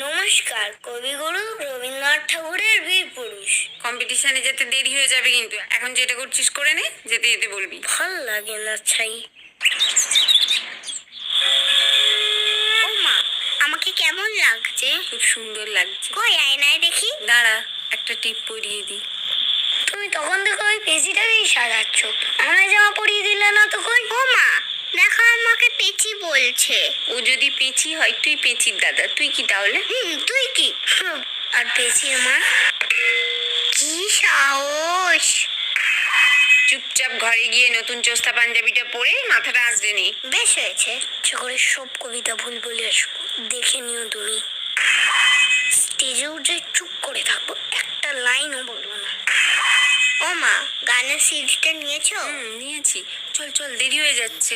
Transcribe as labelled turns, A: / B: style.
A: নমস্কার, কবিগুরু রবীন্দ্রনাথ ঠাকুরের বীর পুরুষ।
B: কম্পিটিশনে যেতে দেরি হয়ে যাবে, কিন্তু এখন যেটা করছিস করে নে, যেতে যেতে বলবি।
A: ভাল লাগে না ছাই। ও মা, আমাকে কেমন লাগছে?
B: খুব সুন্দর লাগছে।
A: কই আয়নায় দেখি।
B: দাঁড়া, একটা টিপ পরিয়ে দিই।
A: তুমি তখন থেকে ওই পেঁচিটাকেই সাজাচ্ছ, আমায় জামা পরিয়ে দিলে না তো। কই ও মা, দেখো আমাকে পেঁচি বলছে।
B: ও যদি পেঁচি হয়, তুই পেঁচির দাদা, তুই কি তাহলে?
A: তুই কি? আর পেঁচির মা? কি সাহস!
B: চুপচাপ ঘরে গিয়ে নতুন চোস্তা পাঞ্জাবিটা পরে মাথাটা আঁচড়ে নে।
A: বেশ হয়েছে, ইচ্ছে করে সব কবিতা ভুল বলে আসবো, দেখে নিও তুমি। স্টেজে উঠে চুপ করে থাকবো, একটা লাইনও বলবো না। ও মা, গানের সিডিটা নিয়েছো?
B: নিয়েছি। চল চল, দেরি হয়ে যাচ্ছে।